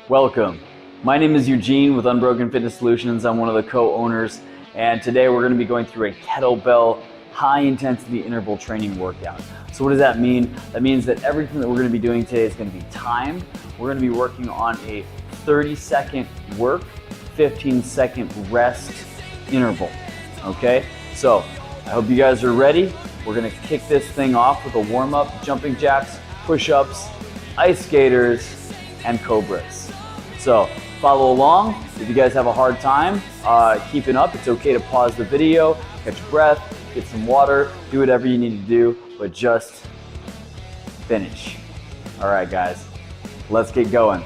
Welcome. My name is Eugene with Unbroken Fitness Solutions. I'm one of the co-owners, and today we're going to be going through a kettlebell high-intensity interval training workout. So what does that mean? That means that everything that we're going to be doing today is going to be timed. We're going to be working on a 30-second work, 15-second rest interval. Okay? So I hope you guys are ready. We're going to kick this thing off with a warm-up, jumping jacks, push-ups, ice skaters, and cobras. So follow along. If you guys have a hard time keeping up, it's okay to pause the video, catch your breath, get some water, do whatever you need to do, but just finish. All right, guys, let's get going.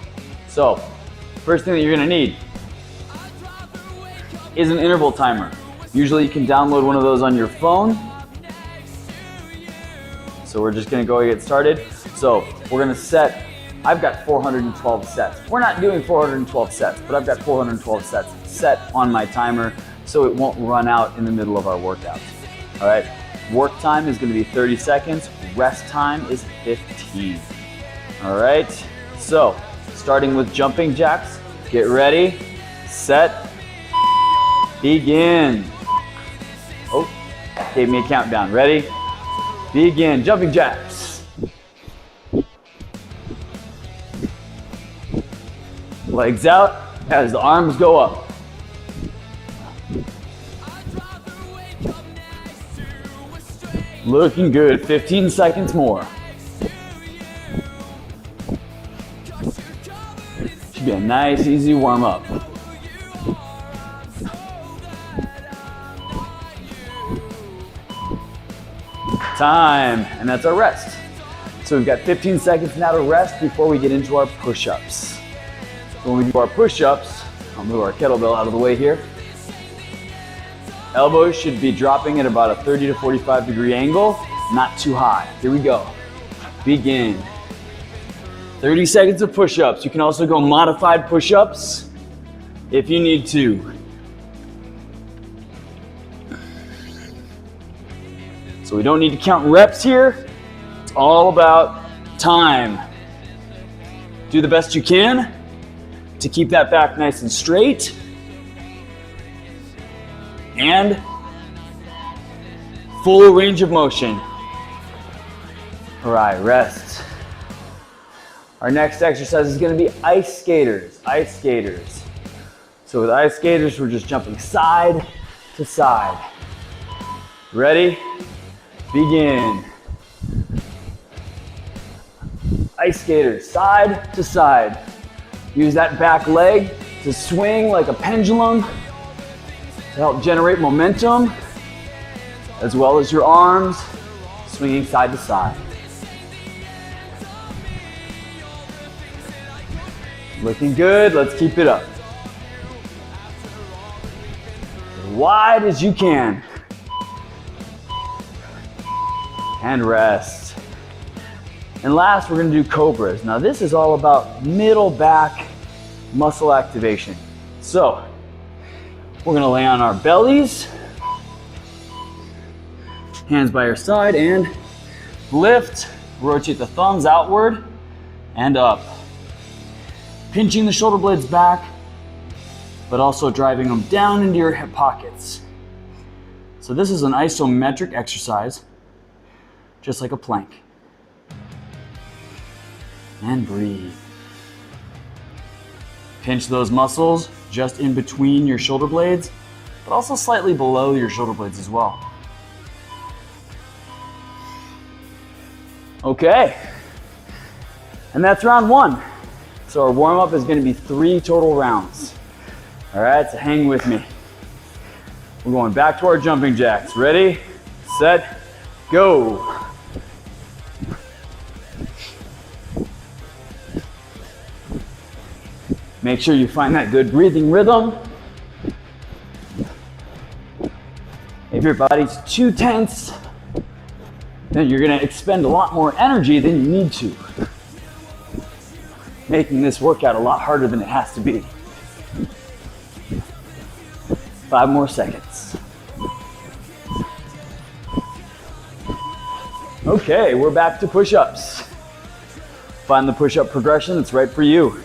So first thing that you're gonna need is an interval timer. Usually you can download one of those on your phone. So we're just gonna go and get started. So we're gonna set, I've got 412 sets. We're not doing 412 sets, but I've got 412 sets set on my timer so it won't run out in the middle of our workout. All right, work time is gonna be 30 seconds, rest time is 15. All right, so starting with jumping jacks, get ready, set, begin. Oh, gave me a countdown. Ready, begin, jumping jacks. Legs out as the arms go up. Looking good, 15 seconds more. Should be a nice, easy warm up. Time, and that's our rest. So we've got 15 seconds now to rest before we get into our push-ups. When we do our push-ups, I'll move our kettlebell out of the way here. Elbows should be dropping at about a 30 to 45 degree angle, not too high. Here we go. Begin. 30 seconds of push-ups. You can also go modified push-ups if you need to. So we don't need to count reps here. It's all about time. Do the best you can to keep that back nice and straight. And full range of motion. All right, rest. Our next exercise is gonna be ice skaters, ice skaters. So with ice skaters, we're just jumping side to side. Ready? Begin. Ice skaters, side to side. Use that back leg to swing like a pendulum to help generate momentum, as well as your arms swinging side to side. Looking good, let's keep it up. As wide as you can. And rest. And last, we're gonna do cobras. Now this is all about middle back muscle activation. So, we're gonna lay on our bellies, hands by your side, and lift, rotate the thumbs outward and up. Pinching the shoulder blades back, but also driving them down into your hip pockets. So this is an isometric exercise, just like a plank. And breathe. Pinch those muscles just in between your shoulder blades, but also slightly below your shoulder blades as well. Okay, and that's round one. So our warm-up is gonna be 3 total rounds. All right, so hang with me. We're going back to our jumping jacks. Ready, set, go. Make sure you find that good breathing rhythm. If your body's too tense, then you're gonna expend a lot more energy than you need to, making this workout a lot harder than it has to be. 5 more seconds. Okay, we're back to push-ups. Find the push-up progression that's right for you.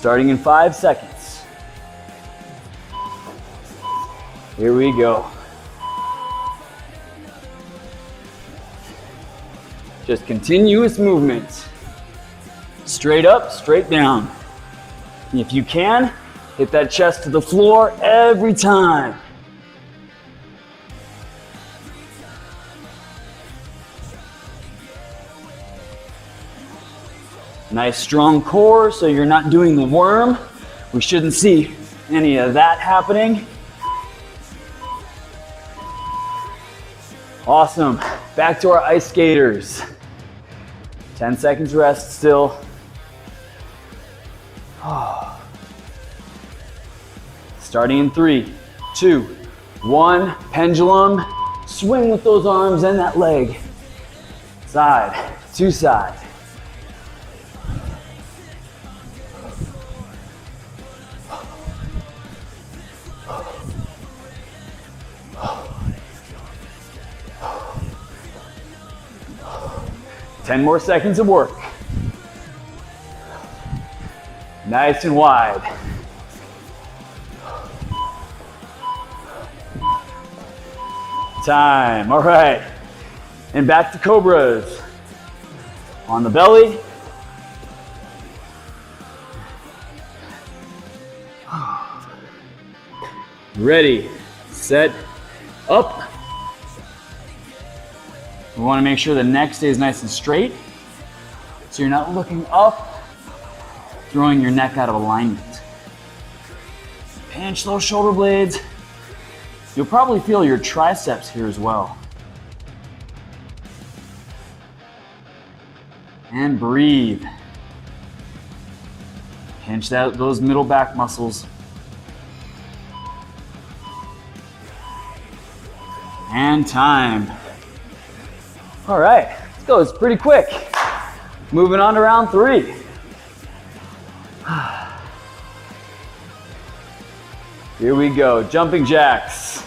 Starting in 5 seconds. Here we go. Just continuous movement. Straight up, straight down. And if you can, hit that chest to the floor every time. Nice strong core so you're not doing the worm. We shouldn't see any of that happening. Awesome. Back to our ice skaters. 10 seconds rest still. Starting in 3, 2, 1. Pendulum. Swing with those arms and that leg. Side to side. Ten more seconds of work. Nice and wide. Time. All right. And back to cobras. On the belly. Ready, set, up. We want to make sure the neck stays nice and straight, so you're not looking up, throwing your neck out of alignment. Pinch those shoulder blades. You'll probably feel your triceps here as well. And breathe. Pinch those middle back muscles. And time. All right, let's go. It's pretty quick. Moving on to round 3. Here we go, jumping jacks.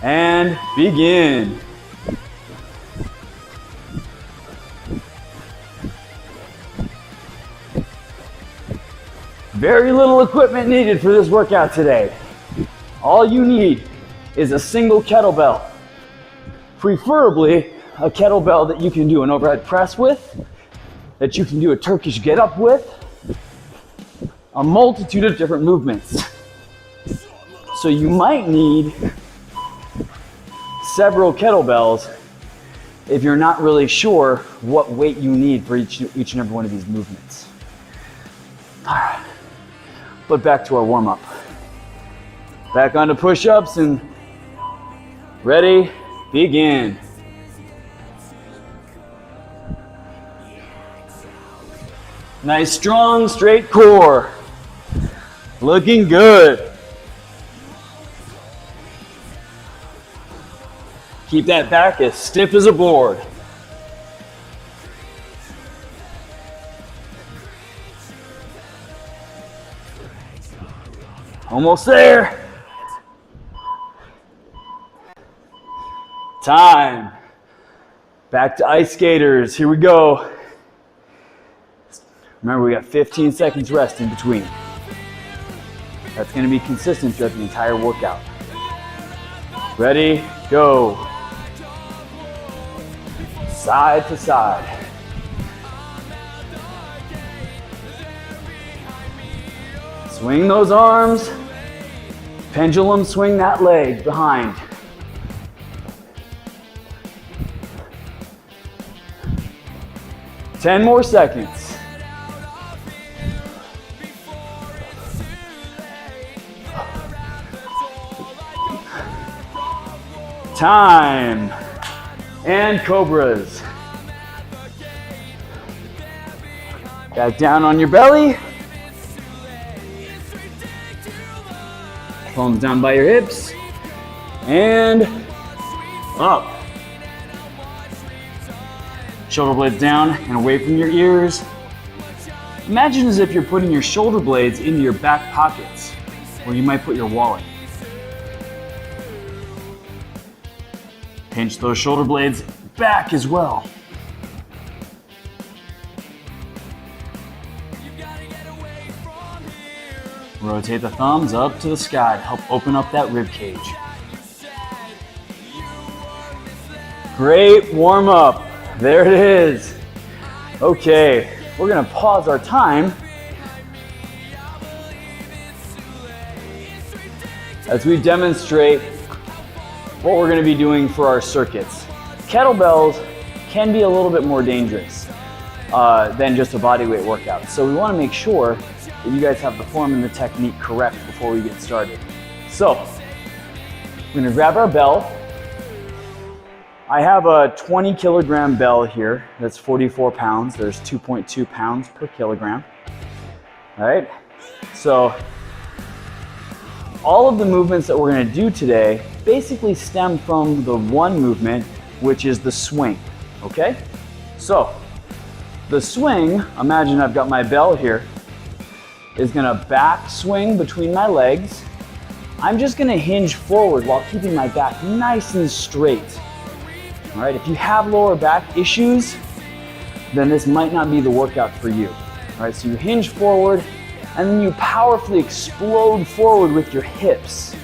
And begin. Very little equipment needed for this workout today. All you need is a single kettlebell. Preferably a kettlebell that you can do an overhead press with, that you can do a Turkish get up with, a multitude of different movements. So you might need several kettlebells if you're not really sure what weight you need for each and every one of these movements. All right, but back to our warm-up. Back onto push-ups and ready, begin. Nice, strong, straight core. Looking good. Keep that back as stiff as a board. Almost there. Time. Back to ice skaters. Here we go. Remember, we got 15 seconds rest in between. That's going to be consistent throughout the entire workout. Ready, go. Side to side. Swing those arms. Pendulum swing that leg behind. Ten more seconds. Time. And cobras. Back down on your belly. Palms down by your hips. And up. Shoulder blades down and away from your ears. Imagine as if you're putting your shoulder blades into your back pockets, where you might put your wallet. Pinch those shoulder blades back as well. Rotate the thumbs up to the sky to help open up that rib cage. Great warm up. There it is. Okay, we're gonna pause our time as we demonstrate what we're gonna be doing for our circuits. Kettlebells can be a little bit more dangerous than just a bodyweight workout. So we wanna make sure that you guys have the form and the technique correct before we get started. So, we're gonna grab our bell. I have a 20 kilogram bell here that's 44 pounds. There's 2.2 pounds per kilogram. All right, so all of the movements that we're gonna do today basically stem from the one movement, which is the swing, okay? So, the swing, imagine I've got my bell here, is gonna back swing between my legs. I'm just gonna hinge forward while keeping my back nice and straight. All right, if you have lower back issues, then this might not be the workout for you. All right, so you hinge forward and then you powerfully explode forward with your hips.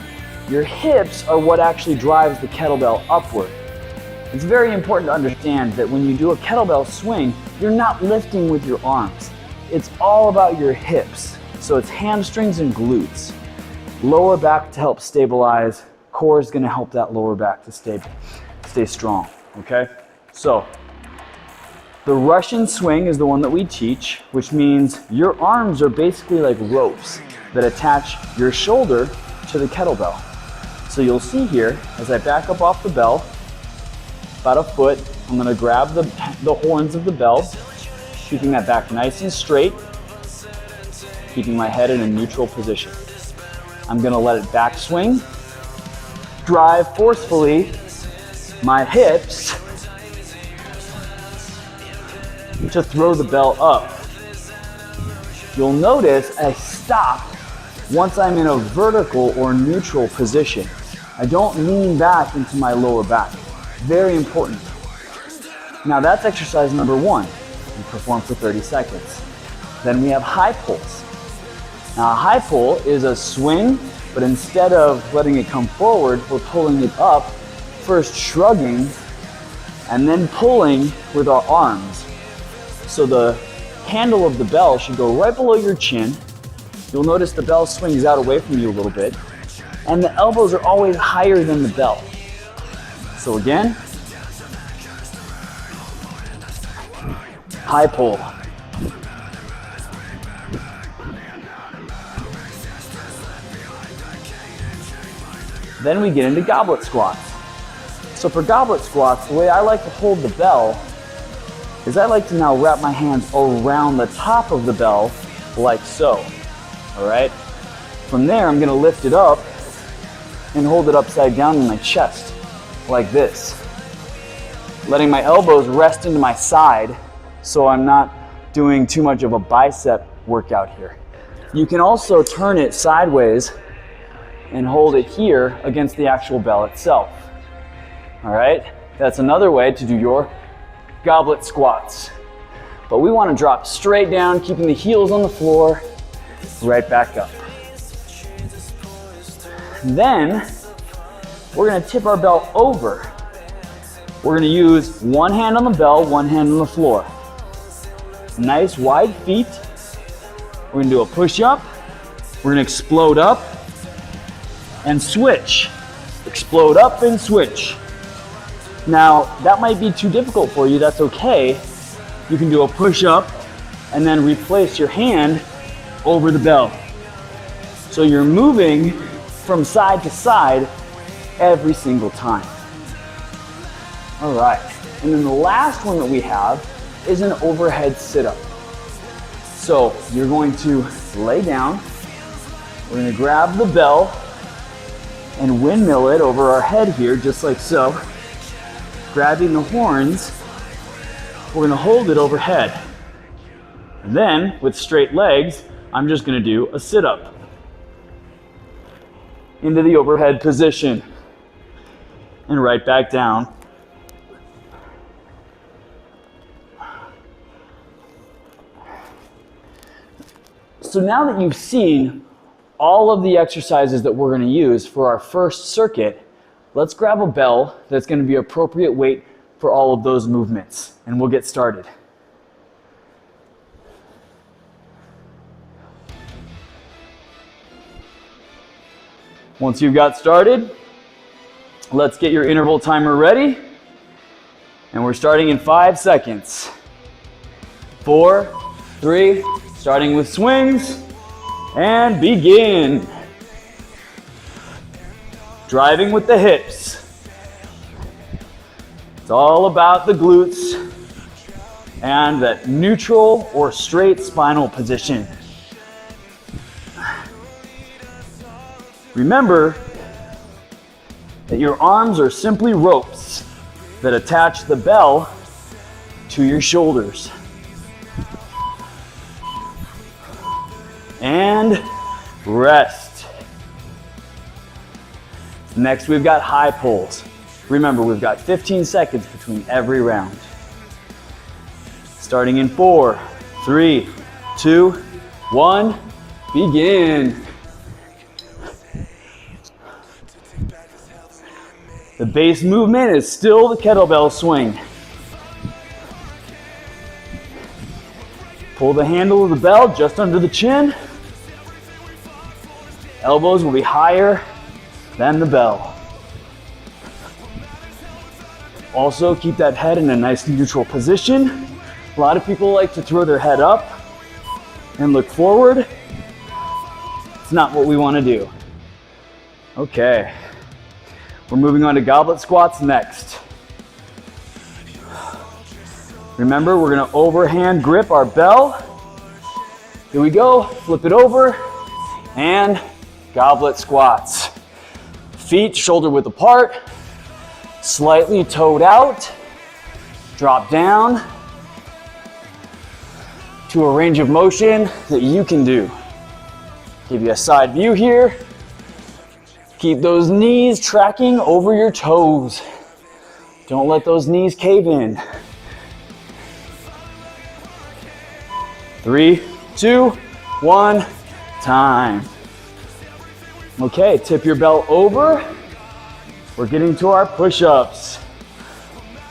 Your hips are what actually drives the kettlebell upward. It's very important to understand that when you do a kettlebell swing, you're not lifting with your arms. It's all about your hips. So it's hamstrings and glutes. Lower back to help stabilize. Core is gonna help that lower back to stay strong, okay? So, the Russian swing is the one that we teach, which means your arms are basically like ropes that attach your shoulder to the kettlebell. So you'll see here, as I back up off the bell, about a foot, I'm gonna grab the horns of the bell, keeping that back nice and straight, keeping my head in a neutral position. I'm gonna let it back swing, drive forcefully my hips to throw the bell up. You'll notice I stop once I'm in a vertical or neutral position. I don't lean back into my lower back. Very important. Now that's exercise number one. We perform for 30 seconds. Then we have high pulls. Now a high pull is a swing, but instead of letting it come forward, we're pulling it up, first shrugging, and then pulling with our arms. So the handle of the bell should go right below your chin. You'll notice the bell swings out away from you a little bit, and the elbows are always higher than the bell. So again, high pull. Then we get into goblet squats. So for goblet squats, the way I like to hold the bell is I like to now wrap my hands around the top of the bell like so, all right? From there, I'm gonna lift it up and hold it upside down in my chest like this, letting my elbows rest into my side so I'm not doing too much of a bicep workout here. You can also turn it sideways and hold it here against the actual bell itself. All right, that's another way to do your goblet squats. But we want to drop straight down, keeping the heels on the floor, right back up. Then we're going to tip our bell over. We're going to use one hand on the bell, one hand on the floor. Nice wide feet. We're going to do a push up. We're going to explode up and switch. Explode up and switch. Now, that might be too difficult for you, that's okay. You can do a push up and then replace your hand over the bell. So you're moving from side to side every single time. All right, and then the last one that we have is an overhead sit-up. So you're going to lay down, we're going to grab the bell and windmill it over our head here, just like so. Grabbing the horns, we're gonna hold it overhead. And then, with straight legs, I'm just gonna do a sit-up into the overhead position and right back down. So now that you've seen all of the exercises that we're going to use for our first circuit, let's grab a bell that's going to be appropriate weight for all of those movements, and we'll get started. Once you've got started, let's get your interval timer ready, and we're starting in 5 seconds. 4, 3, starting with swings, and begin. Driving with the hips. It's all about the glutes and that neutral or straight spinal position. Remember that your arms are simply ropes that attach the bell to your shoulders. And rest. Next, we've got high pulls. Remember, we've got 15 seconds between every round. Starting in 4, 3, 2, 1, begin. The base movement is still the kettlebell swing. Pull the handle of the bell just under the chin. Elbows will be higher than the bell. Also, keep that head in a nice neutral position. A lot of people like to throw their head up and look forward. It's not what we want to do. Okay, we're moving on to goblet squats next. Remember, we're going to overhand grip our bell. Here we go, flip it over, and goblet squats. Feet shoulder width apart, slightly toed out, drop down to a range of motion that you can do. Give you a side view here. Keep those knees tracking over your toes. Don't let those knees cave in. 3, 2, 1, time. Okay, tip your bell over. We're getting to our push-ups.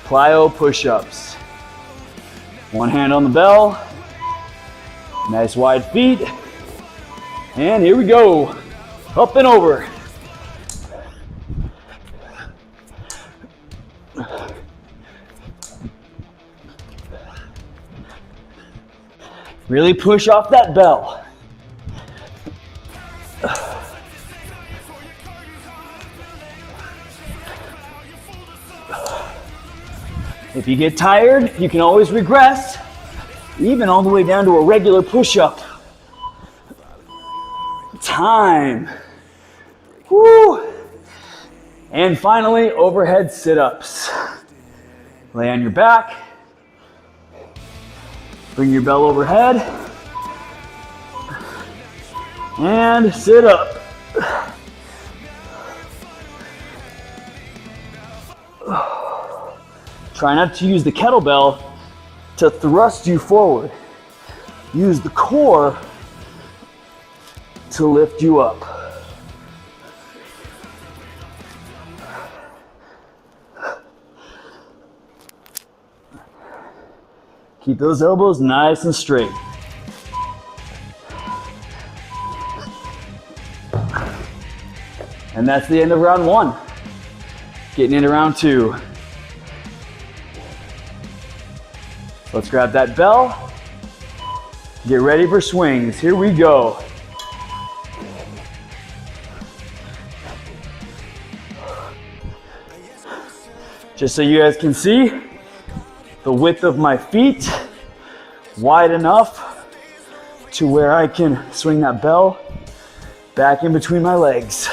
Plyo push-ups. One hand on the bell. Nice wide feet. And here we go. Up and over. Really push off that bell. If you get tired, you can always regress, even all the way down to a regular push-up. Time. Woo! And finally, overhead sit-ups. Lay on your back. Bring your bell overhead. And sit up. Try not to use the kettlebell to thrust you forward. Use the core to lift you up. Keep those elbows nice and straight. And that's the end of round 1. Getting into round 2. Let's grab that bell. Get ready for swings. Here we go. Just so you guys can see, the width of my feet wide enough to where I can swing that bell back in between my legs.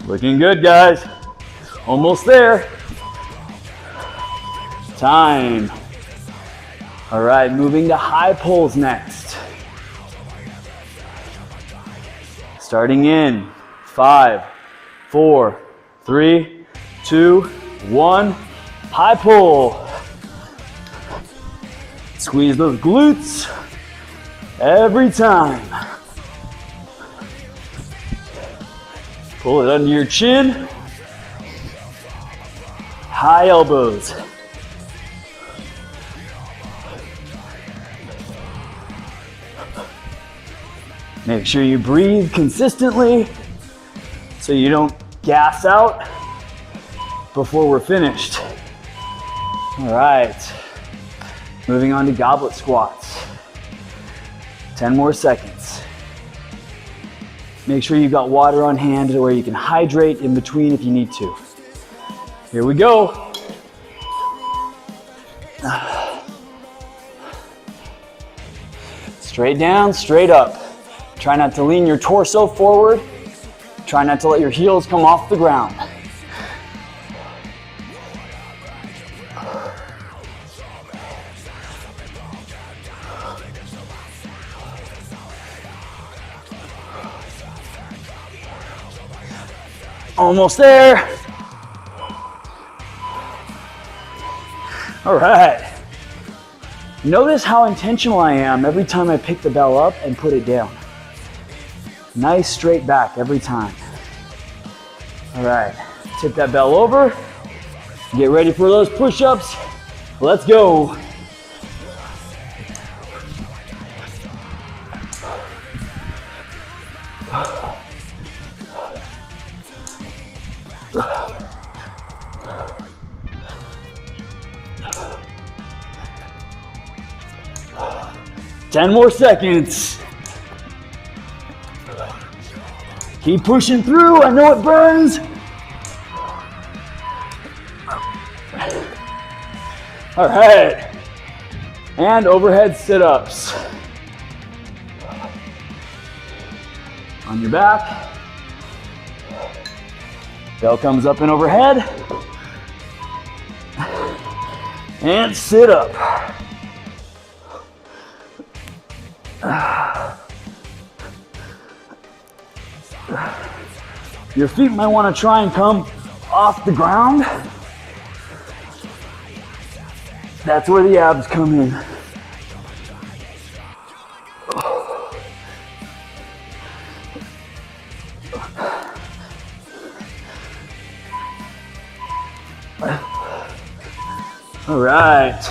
Looking good, guys. Almost there. Time. All right, moving to high pulls next. Starting in 5, 4, 3, 2, 1. High pull. Squeeze those glutes every time. Pull it under your chin. High elbows. Make sure you breathe consistently so you don't gas out before we're finished. All right, moving on to goblet squats. 10 more seconds. Make sure you've got water on hand where you can hydrate in between if you need to. Here we go. Straight down, straight up. Try not to lean your torso forward. Try not to let your heels come off the ground. Almost there. All right. Notice how intentional I am every time I pick the bell up and put it down. Nice straight back every time. All right, tip that bell over. Get ready for those push-ups. Let's go. Ten more seconds. Keep pushing through. I know it burns. All right. And overhead sit-ups. On your back. Bell comes up and overhead. And sit up. Your feet might want to try and come off the ground. That's where the abs come in. All right.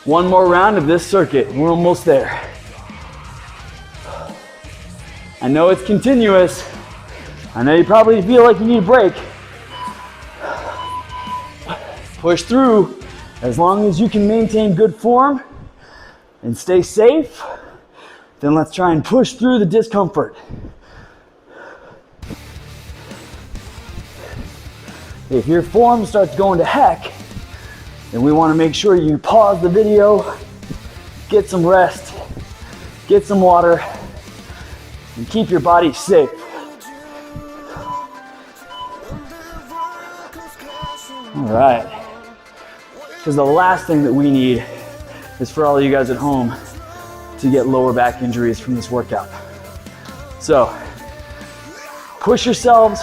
One more round of this circuit. We're almost there. I know it's continuous. I know you probably feel like you need a break. Push through. As long as you can maintain good form and stay safe, then let's try and push through the discomfort. If your form starts going to heck, then we want to make sure you pause the video, get some rest, get some water, and keep your body safe. All right. Because the last thing that we need is for all of you guys at home to get lower back injuries from this workout. So, push yourselves,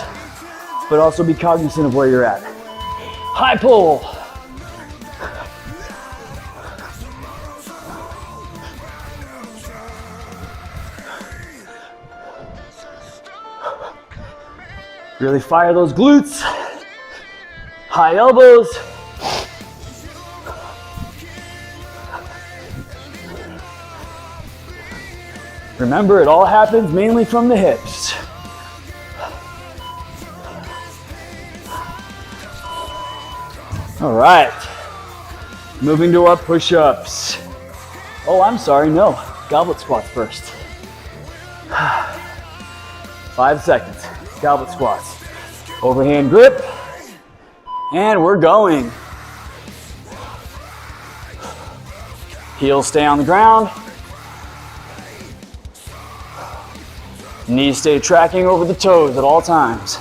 but also be cognizant of where you're at. High pull. Really fire those glutes. High elbows. Remember, it all happens mainly from the hips. All right, moving to our push-ups. Oh, I'm sorry, no, goblet squats first. 5 seconds, goblet squats. Overhand grip, and we're going. Heels stay on the ground. Knees stay tracking over the toes at all times.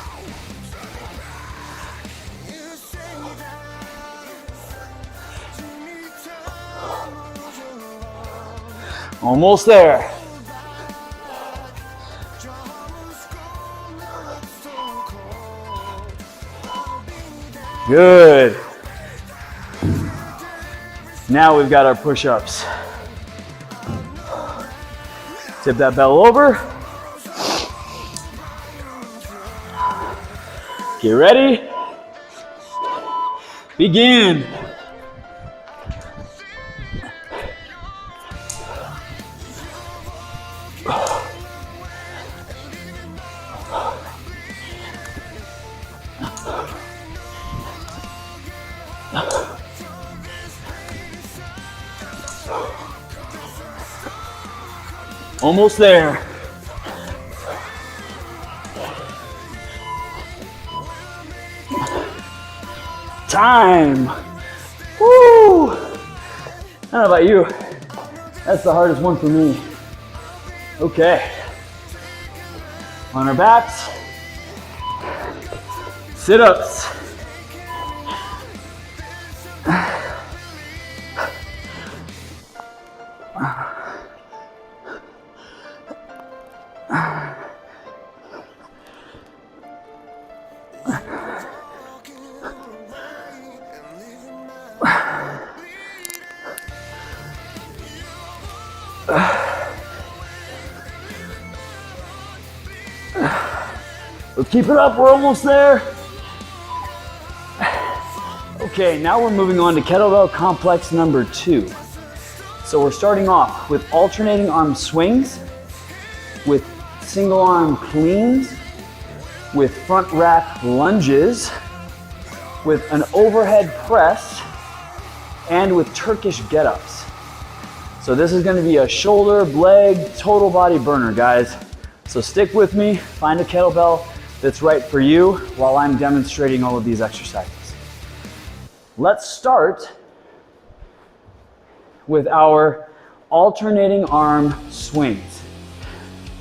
Almost there. Good. Now we've got our push-ups. Tip that bell over. Get ready. Begin. Almost there. Time. Woo! I don't know about you. That's the hardest one for me. Okay. On our backs. Sit-ups. Let's keep it up, we're almost there. Okay, now we're moving on to kettlebell complex number 2. So we're starting off with alternating arm swings, with single arm cleans, with front rack lunges, with an overhead press, and with Turkish get-ups. So this is gonna be a shoulder, leg, total body burner, guys. So stick with me, find a kettlebell that's right for you while I'm demonstrating all of these exercises. Let's start with our alternating arm swings.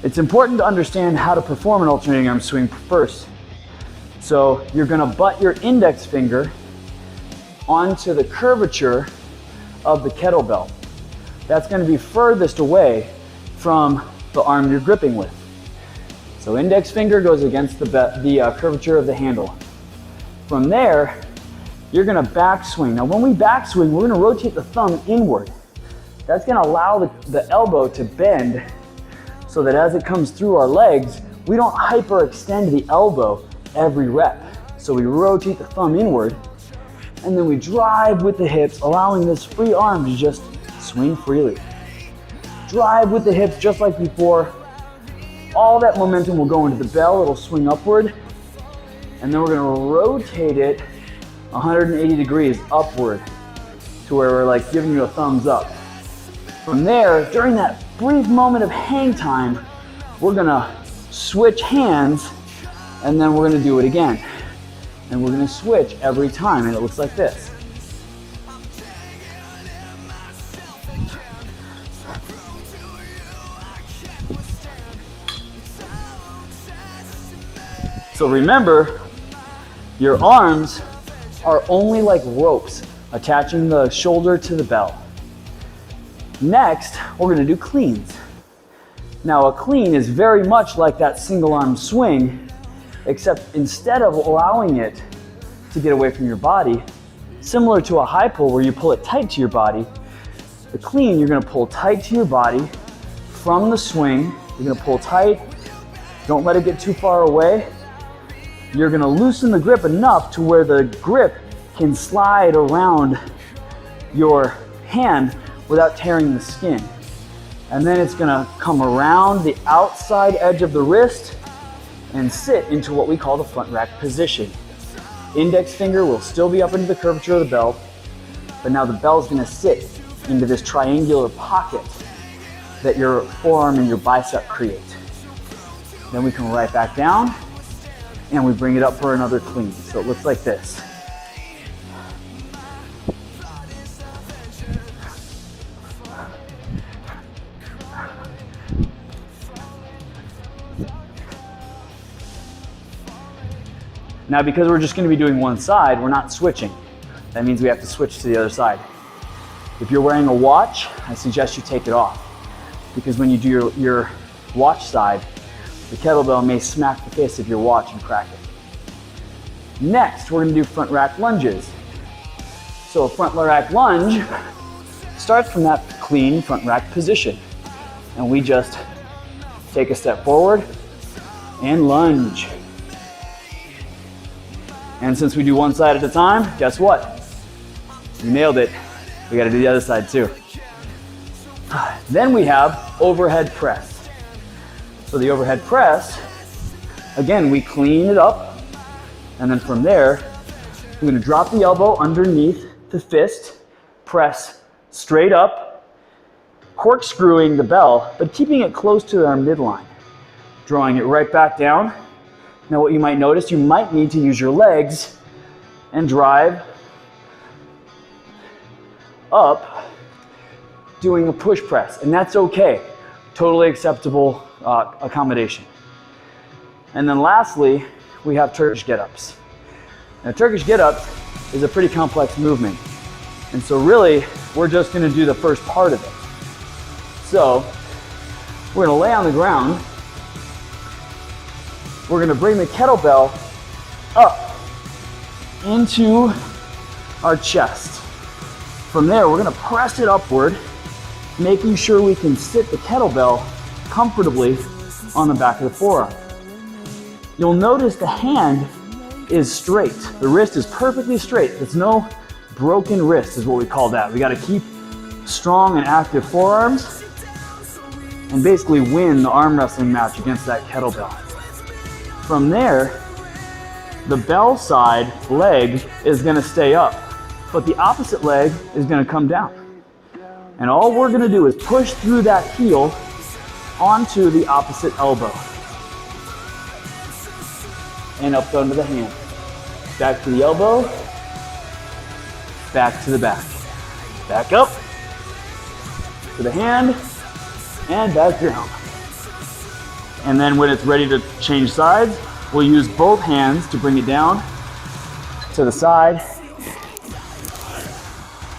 It's important to understand how to perform an alternating arm swing first. So you're gonna butt your index finger onto the curvature of the kettlebell. That's gonna be furthest away from the arm you're gripping with. So index finger goes against the curvature of the handle. From there, you're gonna backswing. Now when we backswing, we're gonna rotate the thumb inward. That's gonna allow the elbow to bend so that as it comes through our legs, we don't hyperextend the elbow every rep. So we rotate the thumb inward, and then we drive with the hips, allowing this free arm to just swing freely. Drive with the hips just like before. All that momentum will go into the bell, it'll swing upward, and then we're gonna rotate it 180 degrees upward to where we're like giving you a thumbs up. From there, during that brief moment of hang time, we're gonna switch hands, and then we're gonna do it again. And we're gonna switch every time, and it looks like this. So remember, your arms are only like ropes attaching the shoulder to the bell. Next, we're gonna do cleans. Now a clean is very much like that single arm swing, except instead of allowing it to get away from your body, similar to a high pull where you pull it tight to your body, the clean you're gonna pull tight to your body from the swing. You're gonna pull tight, don't let it get too far away. You're gonna loosen the grip enough to where the grip can slide around your hand without tearing the skin. And then it's gonna come around the outside edge of the wrist and sit into what we call the front rack position. Index finger will still be up into the curvature of the belt, but now the bell's gonna sit into this triangular pocket that your forearm and your bicep create. Then we come right back down, and we bring it up for another clean. So it looks like this. Now because we're just gonna be doing one side, we're not switching. That means we have to switch to the other side. If you're wearing a watch, I suggest you take it off, because when you do your watch side, the kettlebell may smack the face of your watch and crack it. Next, we're gonna do front rack lunges. So a front rack lunge starts from that clean front rack position. And we just take a step forward and lunge. And since we do one side at a time, guess what? You nailed it. We gotta do the other side too. Then we have overhead press. So the overhead press, again, we clean it up, and then from there, we're gonna drop the elbow underneath the fist, press straight up, corkscrewing the bell, but keeping it close to our midline, drawing it right back down. Now what you might notice, you might need to use your legs and drive up, doing a push press, and that's okay. Totally acceptable accommodation. And then lastly, we have Turkish get-ups. Now Turkish get-ups is a pretty complex movement. And so really, we're just gonna do the first part of it. So, we're gonna lay on the ground. We're gonna bring the kettlebell up into our chest. From there, we're gonna press it upward, making sure we can sit the kettlebell comfortably on the back of the forearm. You'll notice the hand is straight. The wrist is perfectly straight. There's no broken wrist is what we call that. We gotta keep strong and active forearms and basically win the arm wrestling match against that kettlebell. From there, the bell side leg is gonna stay up, but the opposite leg is gonna come down. And all we're gonna do is push through that heel onto the opposite elbow. And up under the hand. Back to the elbow, back to the back. Back up, to the hand, and back down. And then when it's ready to change sides, we'll use both hands to bring it down to the side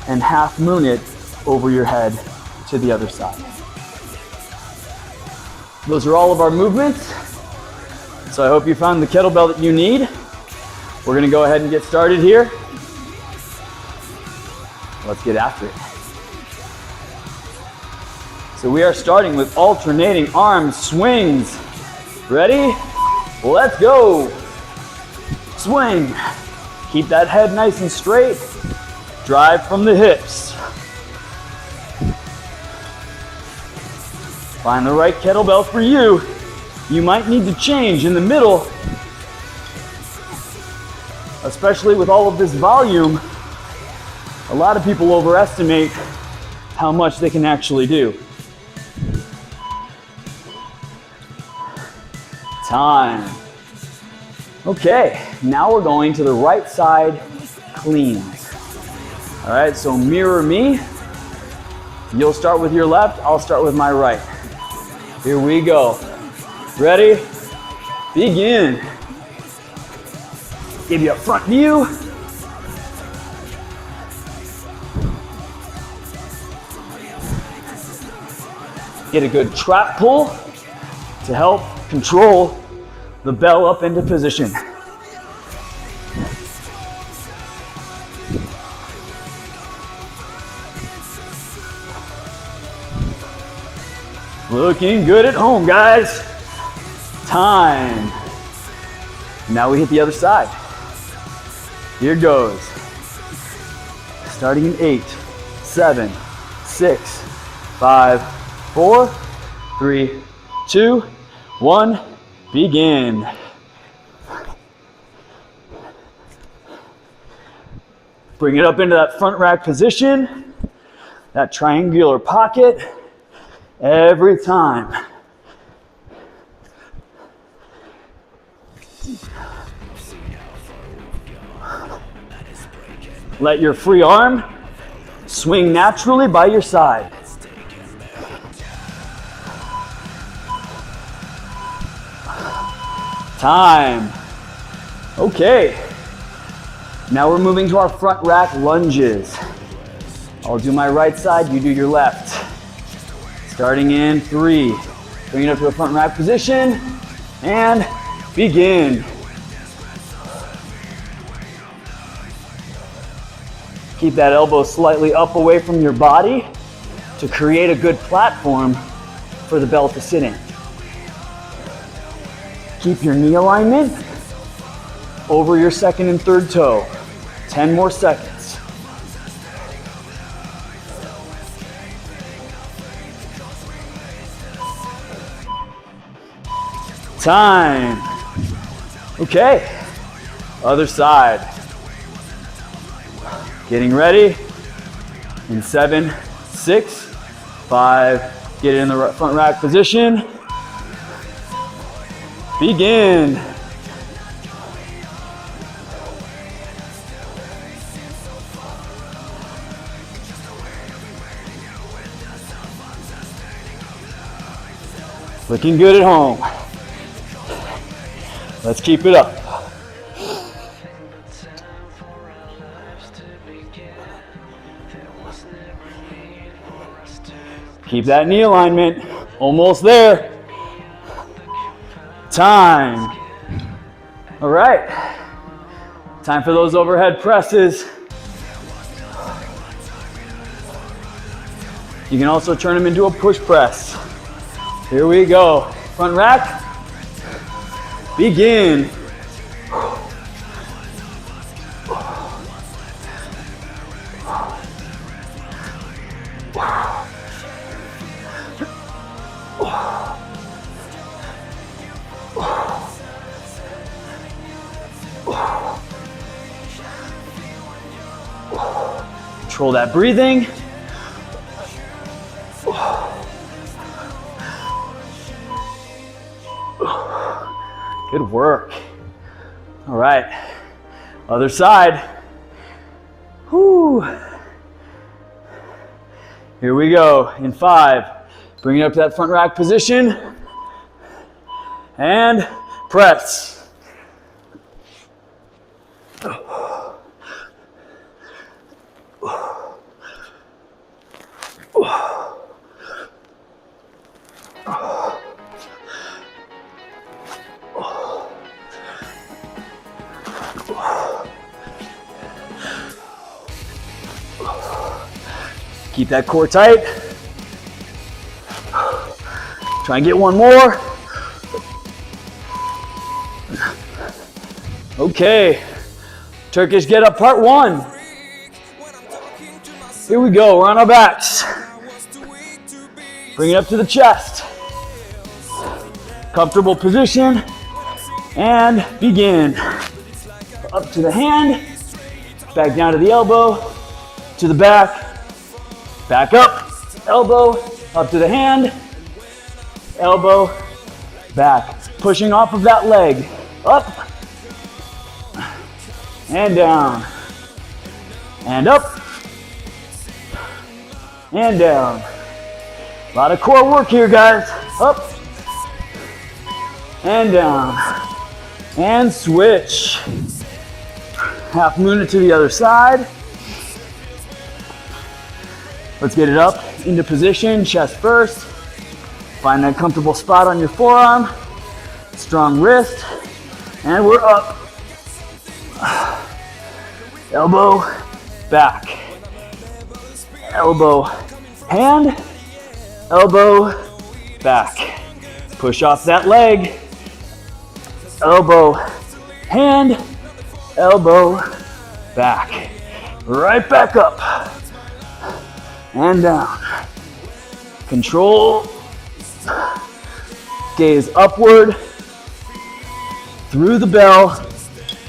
and half moon it over your head to the other side. Those are all of our movements. So I hope you found the kettlebell that you need. We're gonna go ahead and get started here. Let's get after it. So we are starting with alternating arm swings. Ready? Let's go. Swing. Keep that head nice and straight. Drive from the hips. Find the right kettlebell for you. You might need to change in the middle, especially with all of this volume. A lot of people overestimate how much they can actually do. Time. Okay, now we're going to the right side cleans. All right, so mirror me. You'll start with your left, I'll start with my right. Here we go. Ready? Begin. Give you a front view. Get a good trap pull to help control the bell up into position. Looking good at home, guys. Time. Now we hit the other side. Here goes. Starting in 8, 7, 6, 5, 4, 3, 2, 1, begin. Bring it up into that front rack position, that triangular pocket, every time. Let your free arm swing naturally by your side. Time. Okay. Now we're moving to our front rack lunges. I'll do my right side, you do your left. Starting in 3. Bring it up to the front rack position and begin. Keep that elbow slightly up away from your body to create a good platform for the bell to sit in. Keep your knee alignment over your second and third toe. 10 more seconds. Time. Okay, other side. Getting ready in 7, 6, 5, get it in the front rack position. Begin. Looking good at home. Let's keep it up. Keep that knee alignment. Almost there. Time. All right. Time for those overhead presses. You can also turn them into a push press. Here we go. Front rack. Begin. Control that breathing. Good work. All right, other side. Whew. Here we go. In 5, bring it up to that front rack position and press. Keep that core tight. Try and get one more. Okay, Turkish get up part 1. Here we go, we're on our backs. Bring it up to the chest. Comfortable position and begin. Up to the hand, back down to the elbow, to the back, back up, elbow, up to the hand, elbow, back. Pushing off of that leg, up, and down, and up, and down. A lot of core work here, guys. Up, and down, and switch. Half moon it to the other side. Let's get it up into position, chest first. Find that comfortable spot on your forearm. Strong wrist, and we're up. Elbow, back. Elbow, hand, elbow, back. Push off that leg. Elbow, hand, elbow, back. Right back up. And down. Control. Gaze upward through the bell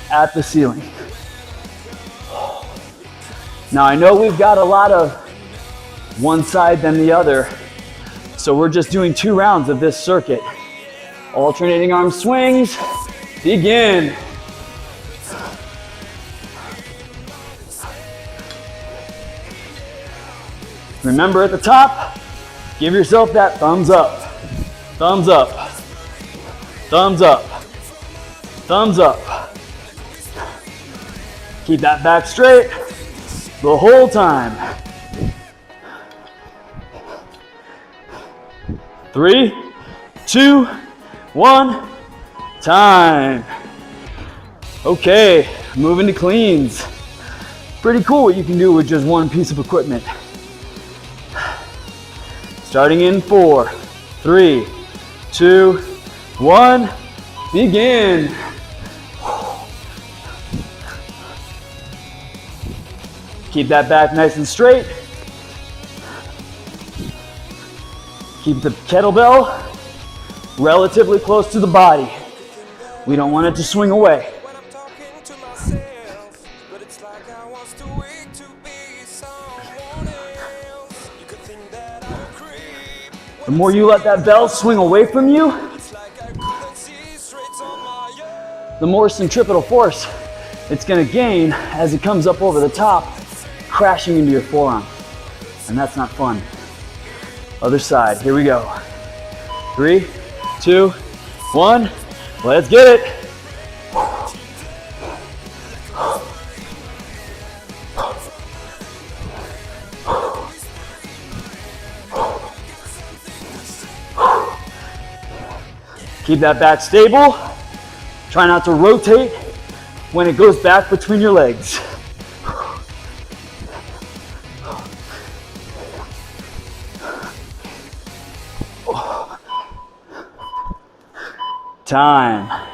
at the ceiling. Now I know we've got a lot of one side then the other, so we're just doing 2 rounds of this circuit. Alternating arm swings. Begin. Remember at the top, give yourself that thumbs up, thumbs up, thumbs up, thumbs up. Keep that back straight the whole time. 3, 2, 1, time. Okay, moving to cleans. Pretty cool what you can do with just one piece of equipment. Starting in 4, 3, 2, 1, begin. Keep that back nice and straight. Keep the kettlebell relatively close to the body. We don't want it to swing away. The more you let that bell swing away from you, the more centripetal force it's going to gain as it comes up over the top, crashing into your forearm. And that's not fun. Other side, here we go. 3, 2, 1, let's get it. Keep that back stable. Try not to rotate when it goes back between your legs. Time.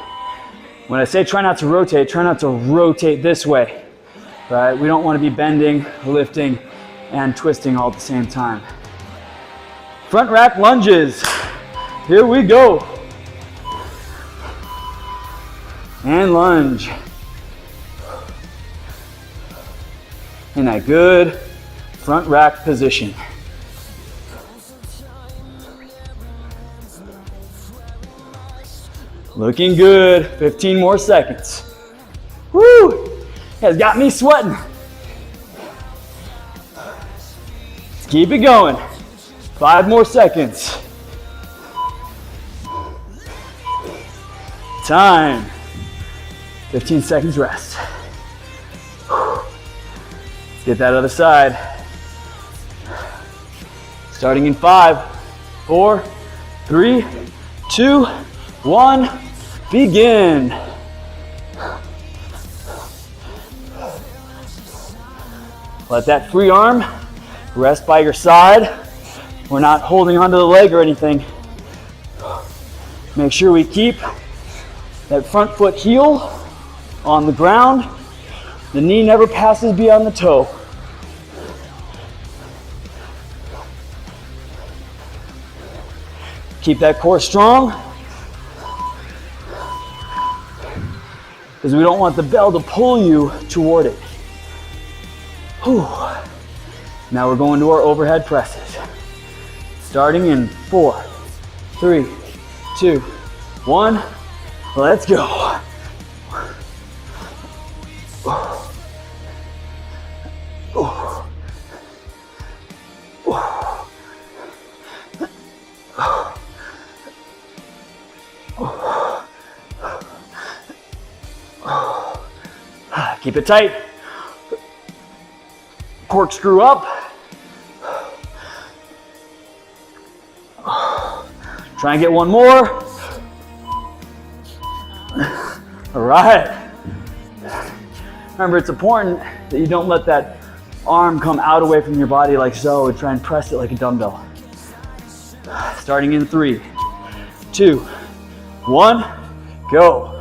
When I say try not to rotate this way, right? We don't want to be bending, lifting, and twisting all at the same time. Front rack lunges. Here we go. And lunge. In that good front rack position. Looking good. 15 more seconds. Woo! Has got me sweating. Let's keep it going. 5 more seconds. Time. 15 seconds rest. Let's get that other side. Starting in 5, 4, 3, 2, 1, begin. Let that free arm rest by your side. We're not holding onto the leg or anything. Make sure we keep that front foot heel on the ground. The knee never passes beyond the toe. Keep that core strong, because we don't want the bell to pull you toward it. Whew. Now we're going to our overhead presses. Starting in 4, 3, 2, 1, let's go. Keep it tight. Corkscrew up. Try and get one more. All right. Remember, it's important that you don't let that arm come out away from your body like so, and try and press it like a dumbbell. Starting in 3, 2, 1, go.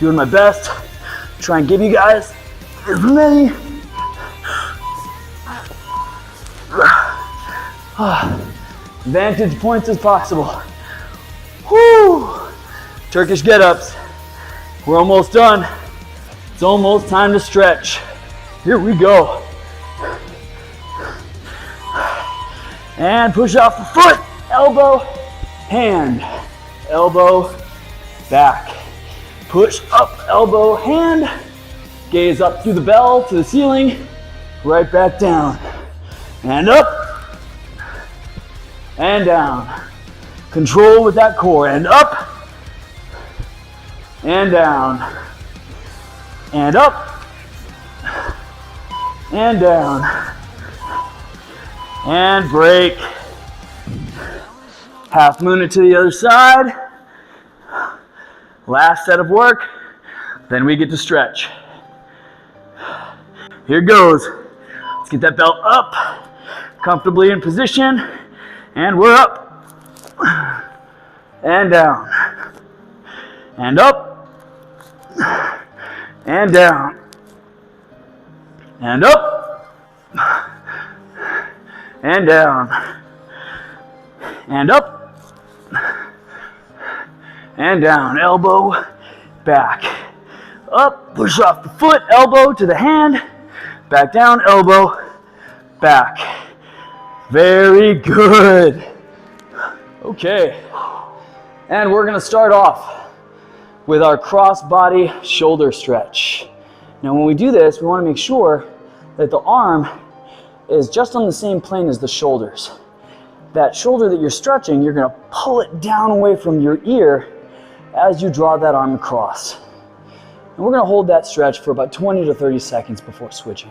Doing my best, try and give you guys as many vantage points as possible. Woo! Turkish get-ups. We're almost done. It's almost time to stretch. Here we go. And push off the foot, elbow, hand, elbow, back. Push up, elbow, hand, gaze up through the bell to the ceiling, right back down, and up, and down. Control with that core, and up, and down, and up, and down, and break. Half moon it to the other side. Last set of work, then we get to stretch. Here goes. Let's get that belt up, comfortably in position, and we're up. And down, and up, and down, and up, and down, and up, and down. Elbow, back, up, push off the foot, elbow to the hand, back down, elbow, back. Very good. Okay, and we're gonna start off with our cross-body shoulder stretch. Now when we do this, we wanna make sure that the arm is just on the same plane as the shoulders. That shoulder that you're stretching, you're gonna pull it down away from your ear as you draw that arm across. And we're gonna hold that stretch for about 20 to 30 seconds before switching.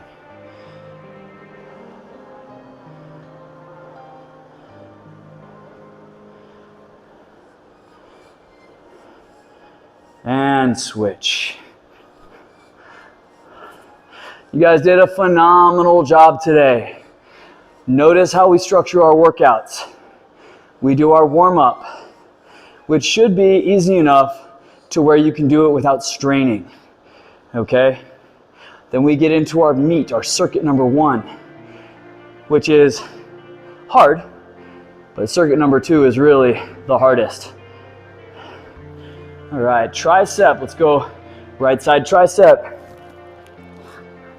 And switch. You guys did a phenomenal job today. Notice how we structure our workouts. We do our warm-up, which should be easy enough to where you can do it without straining, okay? Then we get into our meat, our circuit number 1, which is hard, but circuit number 2 is really the hardest. All right, tricep, let's go right side tricep.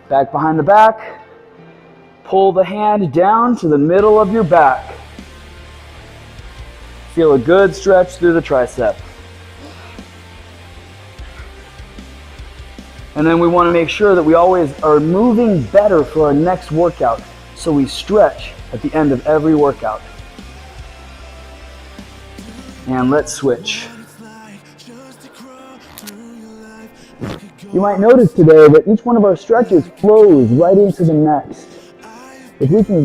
Back behind the back. Pull the hand down to the middle of your back. Feel a good stretch through the tricep. And then we want to make sure that we always are moving better for our next workout, so we stretch at the end of every workout. And let's switch. You might notice today that each one of our stretches flows right into the next. If we can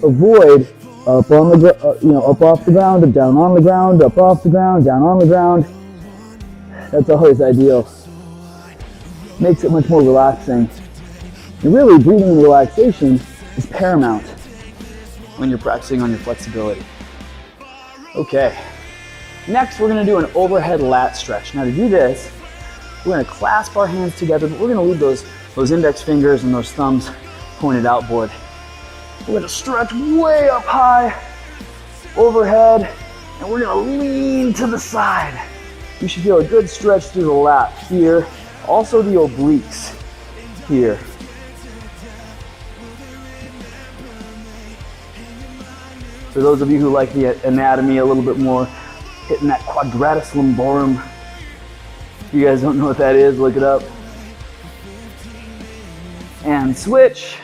avoid up on the up off the ground, down on the ground, up off the ground, down on the ground, that's always ideal. Makes it much more relaxing. And really, breathing and relaxation is paramount when you're practicing on your flexibility. Okay, next we're going to do an overhead lat stretch. Now to do this, we're going to clasp our hands together, but we're going to leave those index fingers and those thumbs pointed outboard. We're going to stretch way up high, overhead, and we're going to lean to the side. You should feel a good stretch through the lat here, also the obliques here. For those of you who like the anatomy a little bit more, hitting that quadratus lumborum. If you guys don't know what that is, look it up. And switch.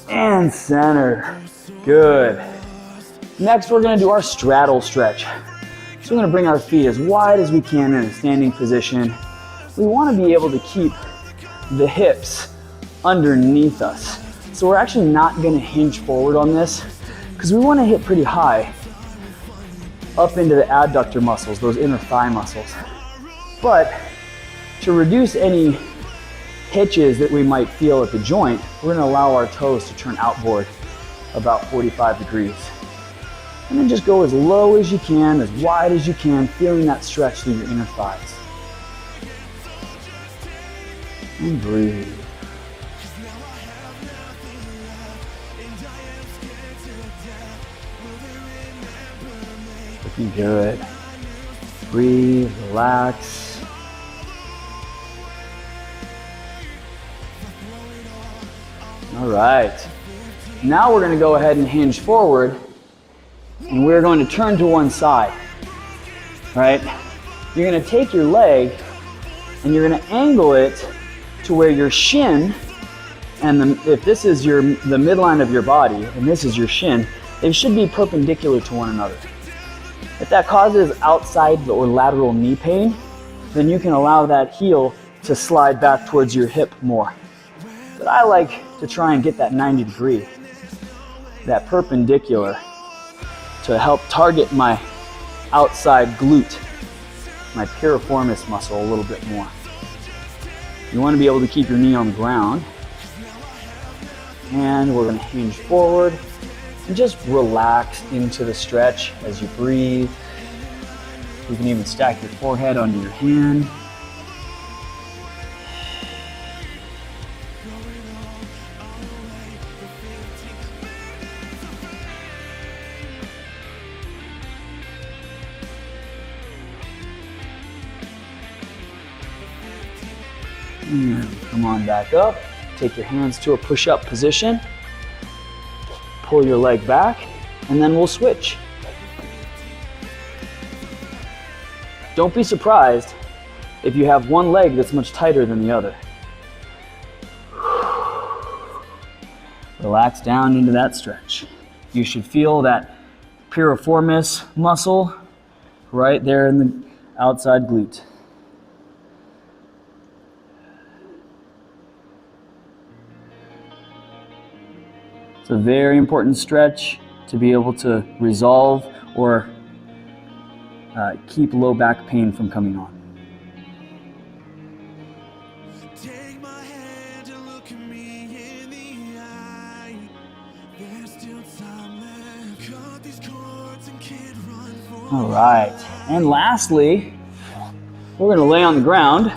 And center. Good. Next, we're going to do our straddle stretch. So we're going to bring our feet as wide as we can in a standing position. We want to be able to keep the hips underneath us. So we're actually not going to hinge forward on this because we want to hit pretty high up into the adductor muscles, those inner thigh muscles. But to reduce any hitches that we might feel at the joint, we're going to allow our toes to turn outboard about 45 degrees. And then just go as low as you can, as wide as you can, feeling that stretch through your inner thighs. And breathe. Looking good. Breathe, relax. All right. Now we're going to go ahead and hinge forward, and we're going to turn to one side, right? you're gonna take your leg and you're gonna angle it to where your shin and if this is the midline of your body and this is your shin, they should be perpendicular to one another. If that causes outside or lateral knee pain, then you can allow that heel to slide back towards your hip more. But I like to try and get that 90 degree, that perpendicular, to help target my outside glute, my piriformis muscle a little bit more. You want to be able to keep your knee on the ground. And we're going to hinge forward and just relax into the stretch as you breathe. You can even stack your forehead onto your hand. And come on back up. Take your hands to a push-up position. Pull your leg back, and then we'll switch. Don't be surprised if you have one leg that's much tighter than the other. Relax down into that stretch. You should feel that piriformis muscle right there in the outside glute. It's a very important stretch to be able to resolve or keep low back pain from coming on. Take my hand and look at me in the eye. There's still time left. Cut these cords and kid run for. All right, and lastly, we're going to lay on the ground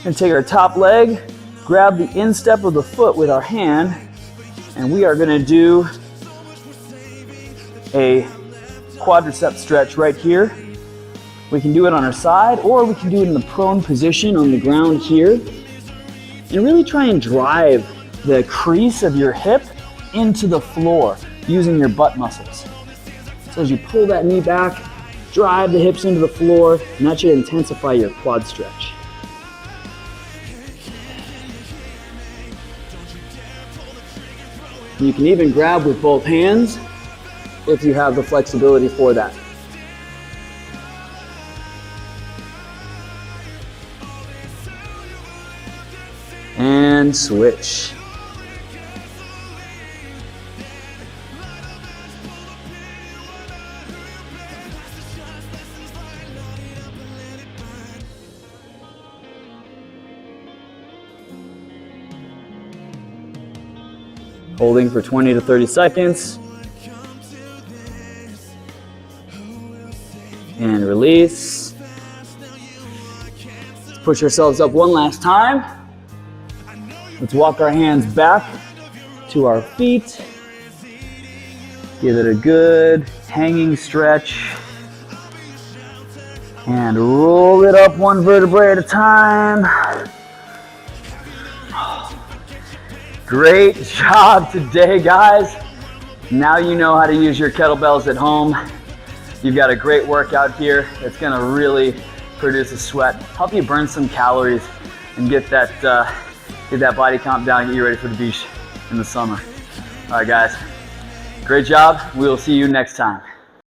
and take our top leg, grab the instep of the foot with our hand, and we are going to do a quadricep stretch right here. We can do it on our side, or we can do it in the prone position on the ground here. And really try and drive the crease of your hip into the floor using your butt muscles. So as you pull that knee back, drive the hips into the floor, and that should intensify your quad stretch. You can even grab with both hands if you have the flexibility for that. And switch. Holding for 20 to 30 seconds. And release. Let's push ourselves up one last time. Let's walk our hands back to our feet. Give it a good hanging stretch. And roll it up one vertebrae at a time. Great job today, guys. Now you know how to use your kettlebells at home. You've got a great workout here. It's gonna really produce a sweat, help you burn some calories, and get that body comp down, get you ready for the beach in the summer. All right, guys. Great job. We will see you next time.